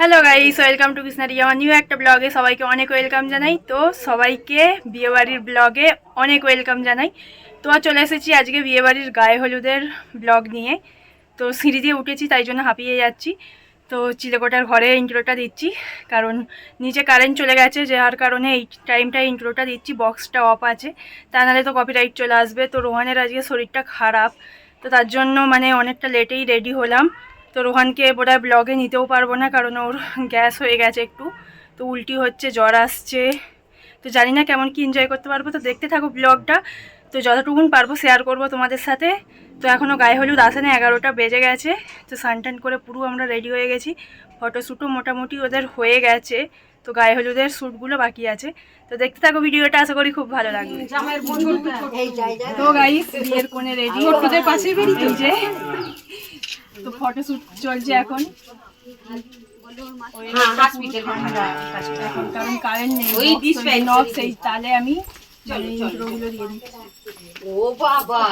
Hello guys, welcome to কৃষ্ণারি আমার new একটা ব্লগে সবাইকে অনেক ওয়েলকাম জানাই। তো সবাইকে বিয়েবাড়ির ব্লগে অনেক ওয়েলকাম জানাই। তো চলে এসেছি আজকে বিয়েবাড়ির গায়ে হলুদের ব্লগ নিয়ে। তো সিঁড়ি দিয়ে উঠেছি, তাই জন্য হাঁপিয়ে যাচ্ছি। তো চিলেকোটার ঘরে ইন্ট্রোটা দিচ্ছি, কারণ নিচে কারেন্ট চলে গেছে, যার কারণে এই টাইমটায় ইন্ট্রোটা দিচ্ছি। বক্সটা অফ আছে, তা নাহলে তো কপিরাইট চলে আসবে। তো রোহানের আজকে শরীরটা খারাপ, তো তার জন্য অনেকটা লেটেই রেডি হলাম। তো রোহানকে বোধহয় ব্লগে নিতেও পারবো না, কারণ ওর গ্যাস হয়ে গেছে একটু, তো উল্টি হচ্ছে, জ্বর আসছে। তো জানি না কেমন কি এনজয় করতে পারবো। তো দেখতে থাকো ব্লগটা, তো যতটুকুন পারবো শেয়ার করব তোমাদের সাথে। তো এখনও গায়ে হলুদ আসে না, 11টা বেজে গেছে। তো স্নান করে পুরো আমরা রেডি হয়ে গেছি। ফটোশ্যুটও মোটামুটি ওদের হয়ে গেছে, তো গায়ে হলুদের শ্যুটগুলো বাকি আছে। তো দেখতে থাকো ভিডিওটা, আশা করি খুব ভালো লাগবে। তো গাইস, বিয়ের কোণে রেডি, ওদের পাশে বেরিয়ে। তো ফটোশ্যুট চলছে এখন, এখন কারণ কারেন্ট নেই, সেই তালে আমি ইন্ট্রোগুলো দিয়ে দিচ্ছি। ও বাবা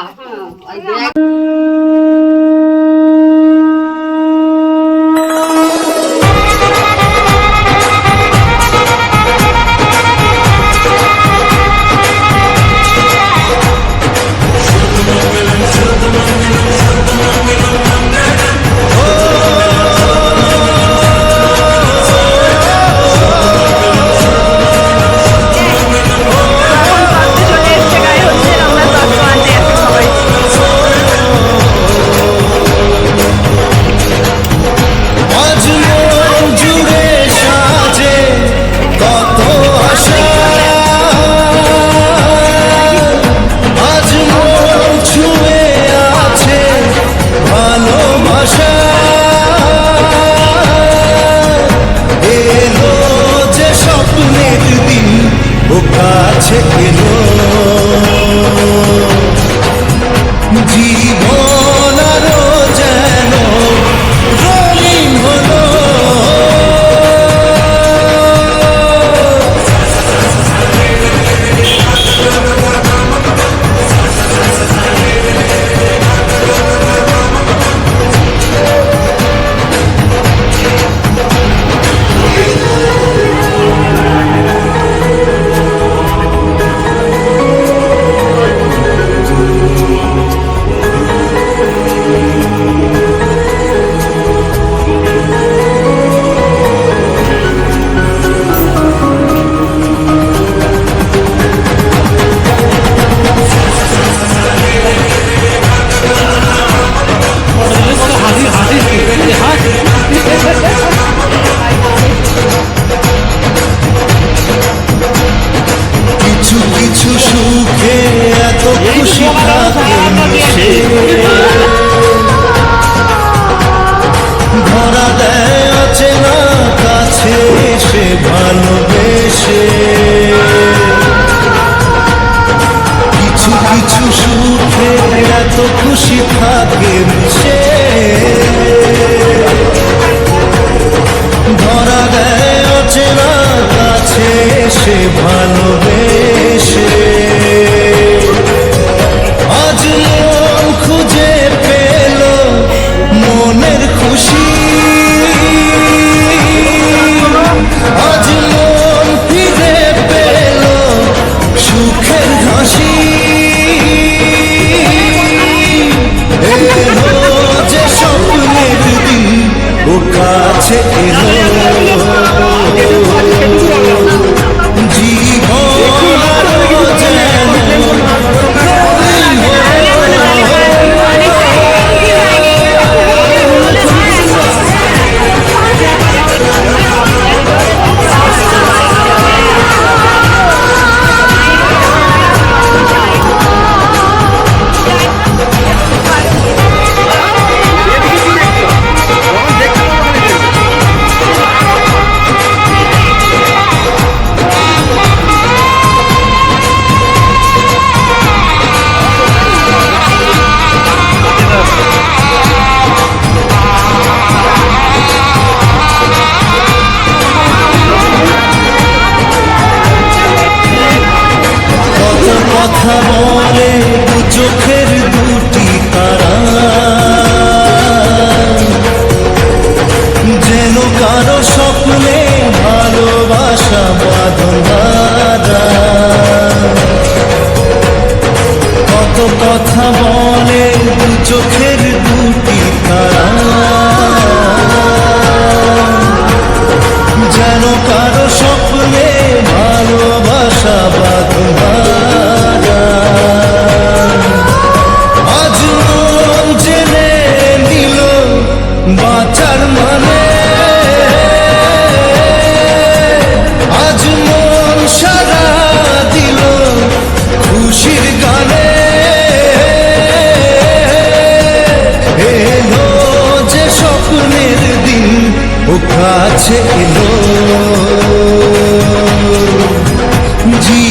ধরা দেয় আছে না কাছে সে ভালোবেসে, কিছু কিছু সুখে এত খুশি থাকে সে, ধরা দেয় আছে না কাছে সে ভালোবেসে। আজ মন খুঁজে পেল মনের খুশি, আজ মন ফিরে পেল সুখের হাসি। এলো যে স্বপ্নের দিন ও কাছে এলো, জীবন আরো যেন কারো স্বপ্নে ভালোবাসা বাঁধন বাঁধা। কত কথা বলে দু চোখের দুটি তারা, যেন কারো স্বপ্নে ভালোবাসা বাঁধন বাঁধা। আজ মন জেনে নিল বাঁচার মানে, আজ মন সারা দিল খুশির গানে। এলো যে স্বপ্নের দিন ও কাছে এলো, জি